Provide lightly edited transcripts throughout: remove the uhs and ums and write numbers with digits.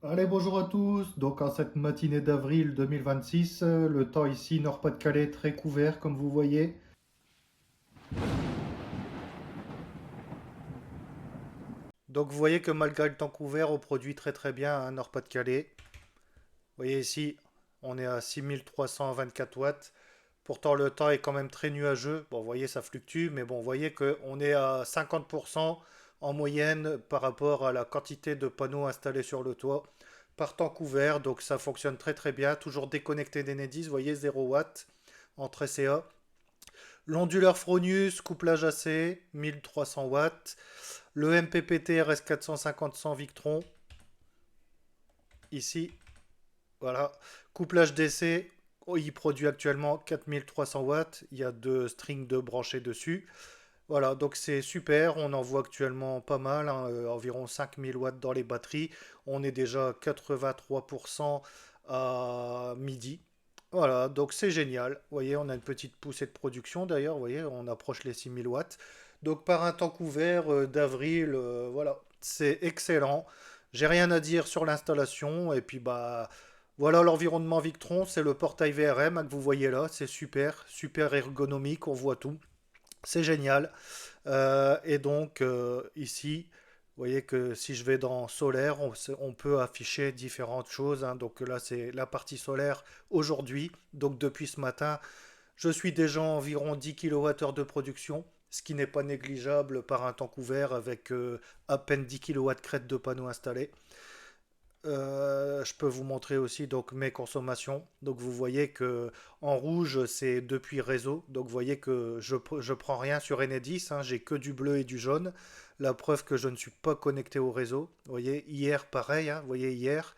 Allez, bonjour à tous. Donc, en cette matinée d'avril 2026, le temps ici, Nord-Pas-de-Calais, très couvert, comme vous voyez. Donc, vous voyez que malgré le temps couvert, on produit très très bien à Nord-Pas-de-Calais. Vous voyez ici, on est à 6324 watts. Pourtant, le temps est quand même très nuageux. Bon, vous voyez, ça fluctue, mais bon, vous voyez qu'on est à 50% en moyenne par rapport à la quantité de panneaux installés sur le toit par temps couvert. Donc, ça fonctionne très très bien. Toujours déconnecté d'Enedis, vous voyez, 0 watts entre SCA. L'onduleur Fronius, couplage AC, 1300 watts. Le MPPT RS450 sans Victron, ici, voilà. Couplage DC, oh, il produit actuellement 4300 watts. Il y a deux strings de branchés dessus. Voilà, donc c'est super. On en voit actuellement pas mal, hein, environ 5000 watts dans les batteries. On est déjà à 83% à midi. Voilà, donc c'est génial. Vous voyez, on a une petite poussée de production d'ailleurs. Vous voyez, on approche les 6000 watts. Donc par un temps couvert d'avril, voilà, c'est excellent. J'ai rien à dire sur l'installation. Et puis bah voilà l'environnement Victron, c'est le portail VRM hein, que vous voyez là. C'est super, super ergonomique, on voit tout. C'est génial. Et donc ici, vous voyez que si je vais dans solaire, on peut afficher différentes choses, hein. Donc là, c'est la partie solaire aujourd'hui. Donc depuis ce matin, je suis déjà environ 10 kWh de production, ce qui n'est pas négligeable par un temps couvert avec à peine 10 kW crête de panneaux installés. Je peux vous montrer aussi donc mes consommations. Donc vous voyez que en rouge c'est depuis réseau. Donc vous voyez que je prends rien sur Enedis, hein, j'ai que du bleu et du jaune. La preuve que je ne suis pas connecté au réseau. Vous voyez, hier pareil, hein, vous voyez hier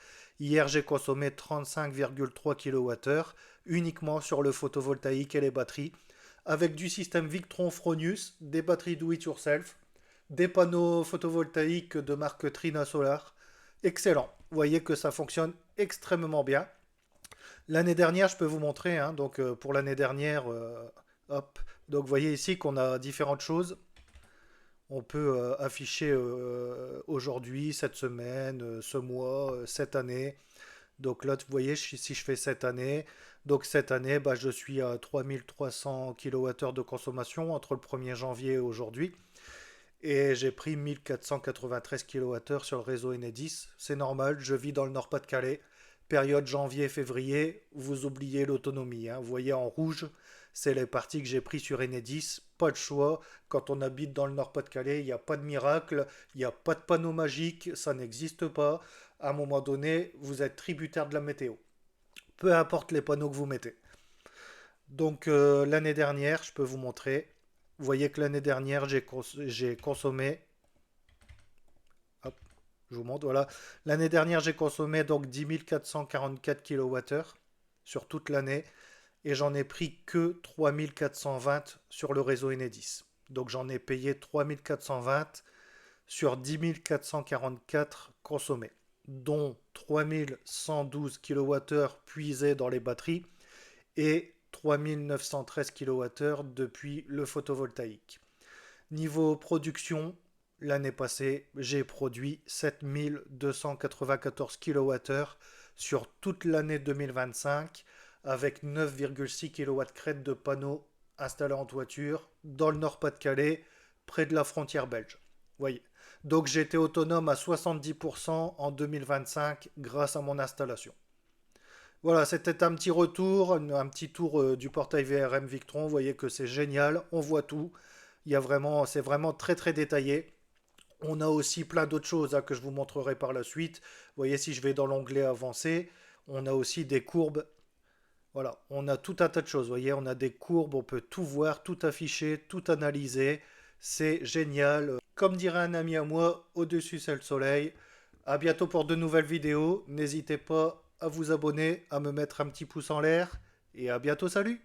j'ai consommé 35,3 kWh uniquement sur le photovoltaïque et les batteries, avec du système Victron Fronius, des batteries do it yourself, des panneaux photovoltaïques de marque Trina Solar. Excellent. Vous voyez que ça fonctionne extrêmement bien. L'année dernière, je peux vous montrer, hein, donc pour l'année dernière, hop, donc vous voyez ici qu'on a différentes choses. On peut afficher aujourd'hui, cette semaine, ce mois, cette année. Donc là, vous voyez, si je fais cette année, donc cette année, bah, je suis à 3300 kWh de consommation entre le 1er janvier et aujourd'hui. Et j'ai pris 1493 kWh sur le réseau Enedis. C'est normal, je vis dans le Nord-Pas-de-Calais. Période janvier-février, vous oubliez l'autonomie, hein. Vous voyez en rouge, c'est les parties que j'ai pris sur Enedis. Pas de choix. Quand on habite dans le Nord-Pas-de-Calais, il n'y a pas de miracle, il n'y a pas de panneau magique, ça n'existe pas. À un moment donné, vous êtes tributaire de la météo. Peu importe les panneaux que vous mettez. Donc l'année dernière, je peux vous montrer. Vous voyez que l'année dernière, j'ai consommé. Hop, je vous montre. Voilà. L'année dernière, j'ai consommé donc 10 444 kWh sur toute l'année. Et j'en ai pris que 3420 sur le réseau Enedis. Donc j'en ai payé 3420 sur 10 444 consommés, dont 3112 kWh puisés dans les batteries et 3913 kWh depuis le photovoltaïque. Niveau production, l'année passée, j'ai produit 7294 kWh sur toute l'année 2025 avec 9,6 kW crête de panneaux installés en toiture dans le Nord-Pas-de-Calais, près de la frontière belge. Voyez. Donc j'ai été autonome à 70% en 2025 grâce à mon installation. Voilà, c'était un petit retour, un petit tour du portail VRM Victron. Vous voyez que c'est génial, on voit tout. Il y a vraiment, c'est vraiment très très détaillé. On a aussi plein d'autres choses hein, que je vous montrerai par la suite. Vous voyez, si je vais dans l'onglet avancé, on a aussi des courbes. Voilà, on a tout un tas de choses. Vous voyez, on a des courbes, on peut tout voir, tout afficher, tout analyser. C'est génial. Comme dirait un ami à moi, au-dessus c'est le soleil. À bientôt pour de nouvelles vidéos. N'hésitez pas à vous abonner, à me mettre un petit pouce en l'air. Et à bientôt, salut!